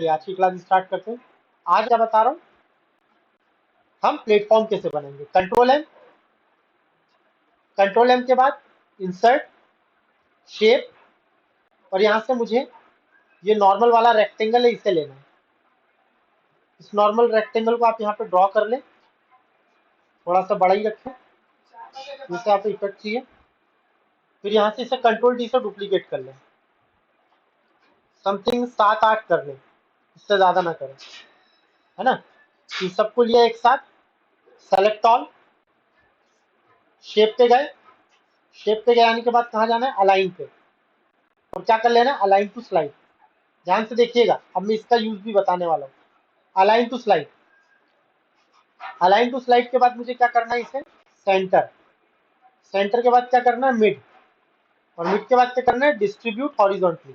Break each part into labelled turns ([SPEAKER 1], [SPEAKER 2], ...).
[SPEAKER 1] चलिए आज की क्लास स्टार्ट करते हैं। आज क्या बता रहा हूँ, हम प्लेटफॉर्म कैसे बनाएंगे। कंट्रोल एम के बाद इंसर्ट शेप, और यहाँ से मुझे ये नॉर्मल वाला रेक्टेंगल है, इसे लेना है। इस नॉर्मल रेक्टेंगल को आप यहाँ पे ड्रॉ कर लें, थोड़ा सा बड़ा ही रखें, जैसे आप इफेक्ट चाहिए। फिर यहाँ से इसे कंट्रोल डी से डुप्लीकेट कर लें, समथिंग 7-8 कर लें, इससे ज्यादा ना करें, है ना। इन सबको लिया एक साथ, सेलेक्ट ऑल, शेप पे गए। शेप पे गए आने के बाद कहाँ जाना है, अलाइन पे, और क्या कर लेना है, अलाइन टू स्लाइड। ध्यान से देखिएगा, अब मैं इसका यूज भी बताने वाला हूँ। Align to slide, align to slide के बाद मुझे क्या करना है, इसे सेंटर, सेंटर के बाद क्या करना है, मिड, और मिड के बाद क्या करना है, डिस्ट्रीब्यूट हॉरिजॉन्टली।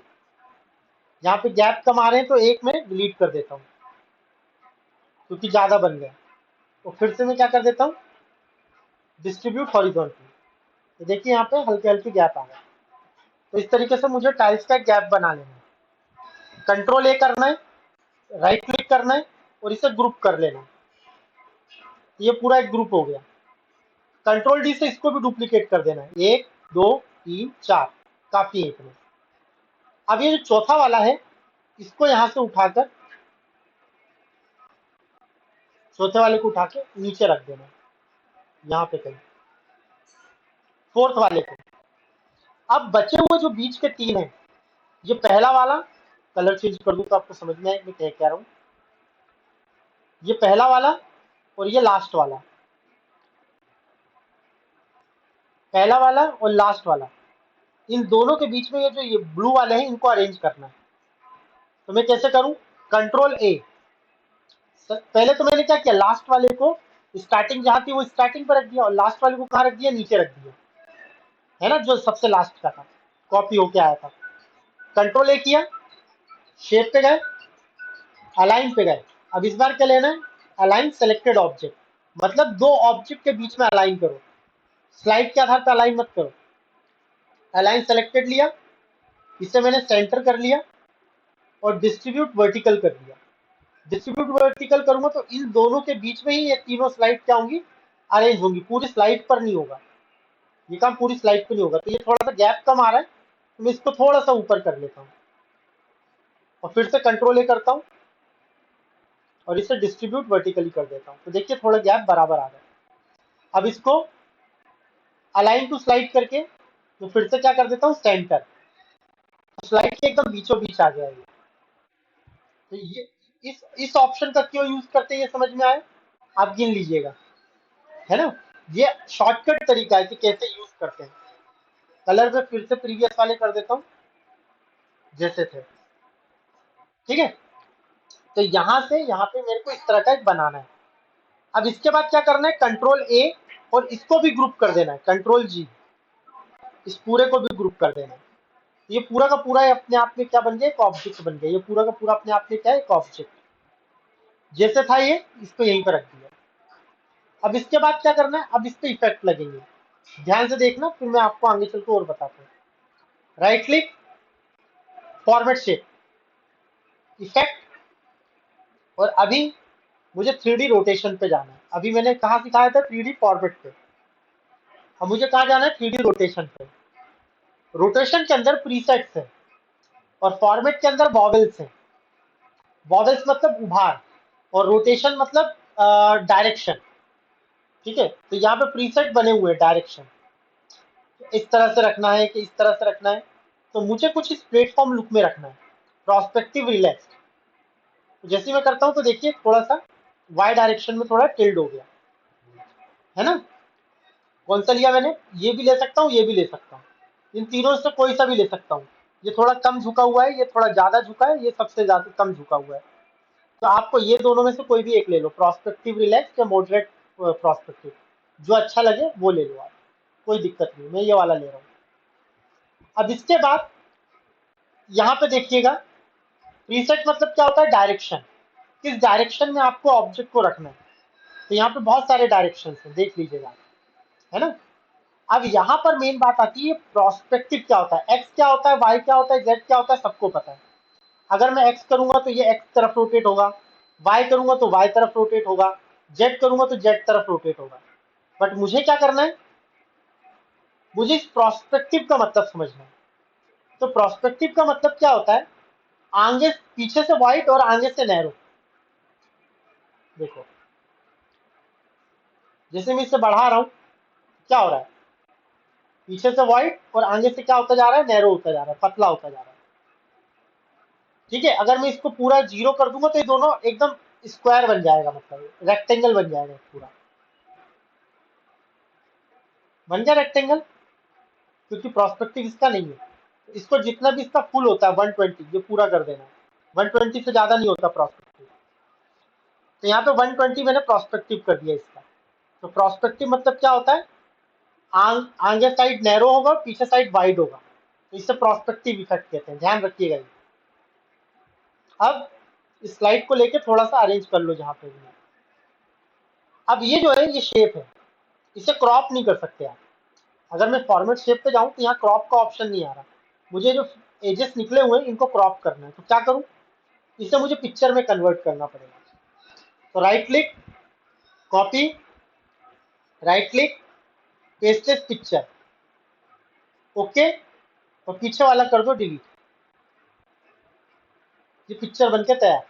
[SPEAKER 1] यहाँ पे गैप कम आ रहे हैं तो एक में डिलीट कर देता हूँ क्योंकि ज्यादा बन गया। तो फिर से मैं क्या कर देता हूँ, डिस्ट्रीब्यूट हॉरिजॉन्टली। तो देखिए यहाँ पे हल्के हल्के गैप आ गए। तो इस तरीके से मुझे टाइल्स का गैप बना लेना है। कंट्रोल ए करना है, राइट क्लिक करना है, और इसे ग्रुप कर लेना है। ये पूरा एक ग्रुप हो गया। कंट्रोल डी से इसको भी डुप्लीकेट कर देना है, 1 2 3 4, काफी है इतने। अब ये जो चौथा वाला है, इसको यहां से उठाकर, चौथे वाले को उठा के नीचे रख देना, यहाँ पे कहीं, फोर्थ वाले को। अब बचे हुए जो बीच के 3 हैं, ये पहला वाला, कलर चेंज कर दूं तो आपको समझ में आए मैं क्या कह रहा हूँ। ये पहला वाला और ये लास्ट वाला, पहला वाला और लास्ट वाला, इन दोनों के बीच में ये जो ये ब्लू वाले हैं, इनको अरेंज करना है। तो मैं कैसे करूं, कंट्रोल ए। पहले तो मैंने क्या किया, लास्ट वाले को स्टार्टिंग जहां थी वो स्टार्टिंग पर रख दिया, और लास्ट वाले को कहाँ रख दिया, नीचे रख दिया, है ना, जो सबसे लास्ट का था, कॉपी होके आया था। कंट्रोल ए किया, शेप पे गए, अलाइन पे गए। अब इस बार क्या लेना है, अलाइन सेलेक्टेड ऑब्जेक्ट, मतलब दो ऑब्जेक्ट के बीच में अलाइन करो, स्लाइड के आधार पर अलाइन मत करो। अलाइन सेलेक्टेड लिया, इसे मैंने सेंटर कर लिया, और डिस्ट्रीब्यूट वर्टिकल कर दिया। डिस्ट्रीब्यूट वर्टिकल करूंगा तो इन दोनों के बीच में ही ये तीनों स्लाइड क्या होंगी, अरेंज होंगी, पूरी स्लाइड पर नहीं होगा, ये काम पूरी स्लाइड पर नहीं होगा। तो ये थोड़ा सा गैप कम आ रहा है, तो मैं इसको थोड़ा सा ऊपर कर लेता हूँ, और फिर से कंट्रोल ए करता हूँ, और इसे डिस्ट्रीब्यूट वर्टिकली कर देता हूँ। तो देखिए थोड़ा गैप बराबर आ गया। अब इसको अलाइन टू स्लाइड करके तो फिर से क्या कर देता हूँ, सेंटर, तो स्लाइड के एकदम बीचों बीच आ गया ये। तो ये इस ऑप्शन का क्यों यूज करते हैं, ये समझ में आया, आप गिन लीजिएगा, है ना। ये शॉर्टकट तरीका है कि कैसे यूज करते हैं। कलर में फिर से प्रीवियस वाले कर देता हूँ जैसे थे, ठीक है। तो यहां से यहाँ पे मेरे को इस तरह का एक बनाना है। अब इसके बाद क्या करना है, कंट्रोल ए, और इसको भी ग्रुप कर देना है, कंट्रोल जी, इस पूरे को भी ग्रुप कर देना है। ये पूरा का पूरा अपने आप में क्या बन गया, एक ऑब्जेक्ट बन गया। ये पूरा का पूरा अपने आप में क्या है, एक ऑब्जेक्ट जैसे था ये, इसको यहीं पर रख दिया। अब इसके बाद क्या करना है, अब इस पे इफेक्ट लगेंगे, ध्यान से देखना, फिर मैं आपको आगे चल के और बताता हूँ। Right click, format shape, effect, और अभी मुझे 3D रोटेशन पे जाना है। अभी मैंने कहा सिखाया था 3D फॉर्मेट पे, अब मुझे कहा जाना है 3D रोटेशन पे। रोटेशन के अंदर प्रीसेट्स है, और फॉर्मेट के अंदर वॉवेल्स है। वॉवेल्स मतलब उभार, और रोटेशन मतलब डायरेक्शन, ठीक है। तो यहाँ पे प्रीसेट बने हुए हैं, डायरेक्शन इस तरह से रखना है कि इस तरह से रखना है। तो मुझे कुछ इस प्लेटफॉर्म लुक में रखना है, प्रोस्पेक्टिव रिलैक्स। तो जैसे मैं करता हूँ तो देखिए थोड़ा सा वाई डायरेक्शन में थोड़ा टिल्ड हो गया, है ना। कौन सा लिया मैंने, ये भी ले सकता हूँ, ये भी ले सकता हूँ, इन तीनों से कोई सा भी ले सकता हूँ। ये थोड़ा कम झुका हुआ है, ये थोड़ा ज्यादा झुका है, ये सबसे ज्यादा कम झुका हुआ है। तो आपको ये दोनों में से कोई भी एक ले लो, प्रोस्पेक्टिव रिलैक्स या मॉडरेट प्रोस्पेक्टिव, जो अच्छा लगे वो ले लो आप, कोई दिक्कत नहीं, मैं ये वाला ले रहा हूँ। अब इसके बाद यहाँ पे देखिएगा, प्रीसेट मतलब क्या होता है, डायरेक्शन, किस डायरेक्शन में आपको ऑब्जेक्ट को रखना है। तो यहाँ पे बहुत सारे डायरेक्शन हैं, देख लीजिएगा, है ना। अब यहाँ पर मेन बात आती है, प्रोस्पेक्टिव क्या होता है, एक्स क्या होता है, वाई क्या होता है, जेड क्या होता है, सबको पता है। अगर मैं x करूंगा तो ये x तरफ रोटेट होगा, y करूंगा तो y तरफ रोटेट होगा, z करूंगा तो z तरफ रोटेट होगा। बट मुझे क्या करना है, मुझे इस प्रोस्पेक्टिव का मतलब समझना है। तो प्रोस्पेक्टिव का मतलब क्या होता है, आगे पीछे से वाइड और आगे से नैरो। देखो जैसे मैं इसे बढ़ा रहा हूं, क्या हो रहा है, पीछे से वाइड और आगे से क्या होता जा रहा है, नैरो होता जा रहा है, पतला होता जा रहा है। ठीक है, अगर मैं इसको पूरा 0 कर दूंगा तो ये दोनों एकदम स्क्वायर बन जाएगा, मतलब रेक्टेंगल बन जाएगा पूरा, बन गया रेक्टेंगल, क्योंकि प्रोस्पेक्टिव इसका नहीं है। इसको जितना भी इसका फुल होता है 120 ये पूरा कर देना, 120 से ज्यादा नहीं होता प्रोस्पेक्टिव। तो यहाँ पे 120 मैंने प्रोस्पेक्टिव कर दिया इसका। तो प्रोस्पेक्टिव मतलब क्या होता है, आगे साइड नैरो होगा, पीछे साइड वाइड होगा, तो इससे प्रोस्पेक्टिव इफेक्ट कहते हैं, ध्यान रखिएगा ये। अब इस स्लाइड को लेके थोड़ा सा अरेंज कर लो जहां पे भी। अब ये जो है ये शेप है, इसे क्रॉप नहीं कर सकते आप। अगर मैं फॉर्मेट शेप पे जाऊं तो यहाँ क्रॉप का ऑप्शन नहीं आ रहा, मुझे जो एजेस निकले हुए हैं इनको क्रॉप करना है। तो क्या करूं, इसे मुझे पिक्चर में कन्वर्ट करना पड़ेगा। तो right click, copy, right click, paste as picture, okay, और पीछे वाला कर दो डिलीट। ये पिक्चर बनके तैयार।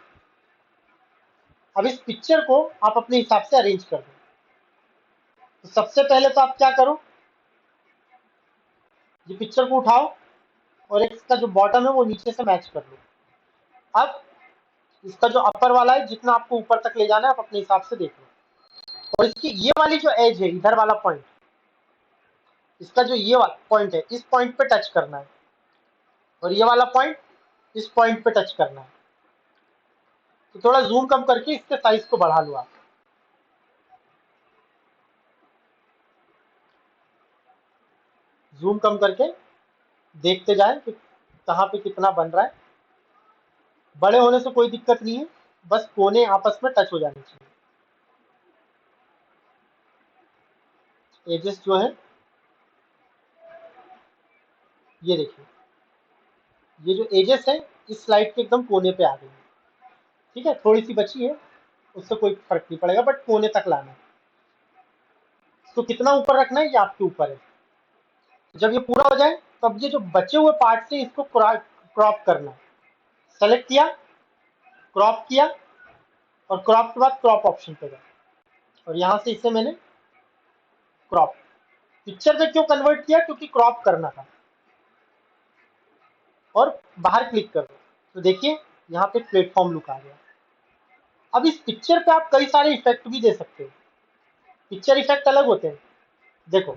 [SPEAKER 1] अब इस पिक्चर को आप अपने हिसाब से अरेंज कर दो। तो सबसे पहले तो आप क्या करो, ये पिक्चर को उठाओ और इसका जो बॉटम है वो नीचे से मैच कर लो। अब इसका जो अपर वाला है, जितना आपको ऊपर तक ले जाना है आप अपने हिसाब से देख लो। और इसकी ये वाली जो एज है, इधर वाला पॉइंट, इसका जो ये वाला पॉइंट है, इस पॉइंट पे टच करना है, और ये वाला पॉइंट इस पॉइंट पे टच करना है। तो थोड़ा जूम कम करके इसके साइज को बढ़ा लो आप। जूम कम करके देखते जाए कि कहाँ पे कितना बन रहा है। बड़े होने से कोई दिक्कत नहीं है, बस कोने आपस में टच हो जाने चाहिए। एजेस जो है ये देखिए, ये जो एजेस है इस स्लाइड के एकदम कोने पे आ गई है। ठीक है, थोड़ी सी बची है, उससे कोई फर्क नहीं पड़ेगा, बट कोने तक लाना है। तो कितना ऊपर रखना है ये आपके ऊपर है। जब ये पूरा हो जाए तब ये जो बचे हुए पार्ट से इसको क्रॉप करना है। सेलेक्ट किया, क्रॉप किया, और क्रॉप के बाद क्रॉप ऑप्शन पे गए, और यहां से इसे मैंने क्रॉप, पिक्चर में क्यों कन्वर्ट किया, क्योंकि क्रॉप करना था। और बाहर क्लिक कर दो, तो देखिए यहाँ पे प्लेटफॉर्म लुक आ गया। अब इस पिक्चर पे आप कई सारे इफेक्ट भी दे सकते हो। पिक्चर इफेक्ट अलग होते हैं। देखो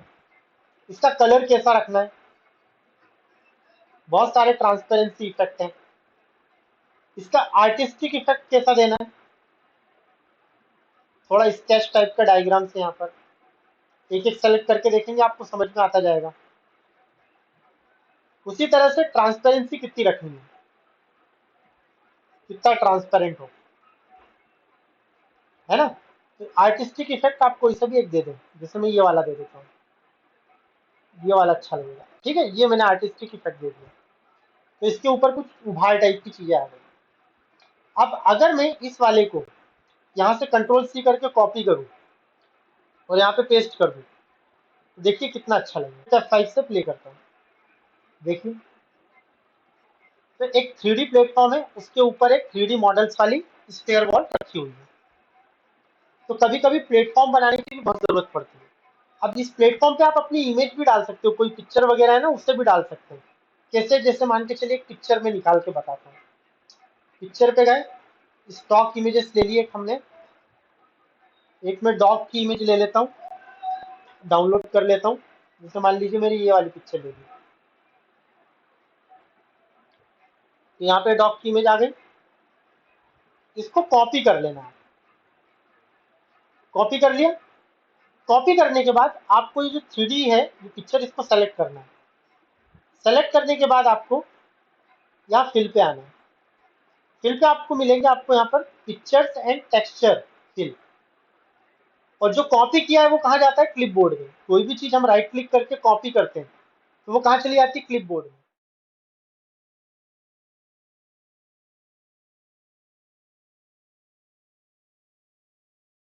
[SPEAKER 1] इसका कलर कैसा रखना है, बहुत सारे ट्रांसपेरेंसी इफेक्ट हैं। इसका आर्टिस्टिक इफेक्ट कैसा देना है, थोड़ा स्केच टाइप का डायग्राम से यहाँ पर एक एक सेलेक्ट करके देखेंगे, आपको समझ में आता जाएगा। उसी तरह से ट्रांसपेरेंसी कितनी रखनी है, कितना ट्रांसपेरेंट हो, है ना। तो आर्टिस्टिक इफेक्ट आप कोई सा भी एक दे दें, जैसे मैं ये वाला दे देता हूँ, ये वाला अच्छा लगेगा। ठीक है, ये मैंने आर्टिस्टिक इफेक्ट दे दिया, तो इसके ऊपर कुछ उभार टाइप की चीजें आ गई। अब अगर मैं इस वाले को यहाँ से कंट्रोल सी करके कॉपी करूँ और यहाँ पे पेस्ट कर दूँ, तो देखिए कितना अच्छा लगेगा। F5 से प्ले करता हूँ, देखिए। तो एक 3D प्लेटफॉर्म है, उसके ऊपर एक 3D मॉडल्स वाली स्फीयर बॉल रखी हुई है। तो कभी कभी प्लेटफॉर्म बनाने की भी बहुत जरूरत पड़ती है। अब इस प्लेटफॉर्म पे आप अपनी इमेज भी डाल सकते हो, कोई पिक्चर वगैरह है ना उससे भी डाल सकते हो। कैसे, जैसे मान के चलिए एक पिक्चर में निकाल के बताता हूँ। पिक्चर पे गए, स्टॉक इमेजेस ले लिए हमने, एक मैं डॉग की इमेज ले लेता हूँ, डाउनलोड कर लेता हूँ। जैसे मान लीजिए मेरी ये वाली पिक्चर ले ली, तो यहाँ पे डॉग की इमेज आ गई। इसको कॉपी कर लेना है, कॉपी कर लिया। कॉपी करने के बाद आपको ये जो 3D है ये पिक्चर, इसको सेलेक्ट करना है। सेलेक्ट करने के बाद आपको यहाँ फिल पे आना है। फिल पे आपको मिलेंगे, आपको यहाँ पर पिक्चर्स एंड टेक्सचर फिल। और जो कॉपी किया है वो कहाँ जाता है, क्लिपबोर्ड में। कोई भी चीज हम राइट क्लिक करके कॉपी करते हैं तो वो कहाँ चली जाती है, क्लिपबोर्ड में।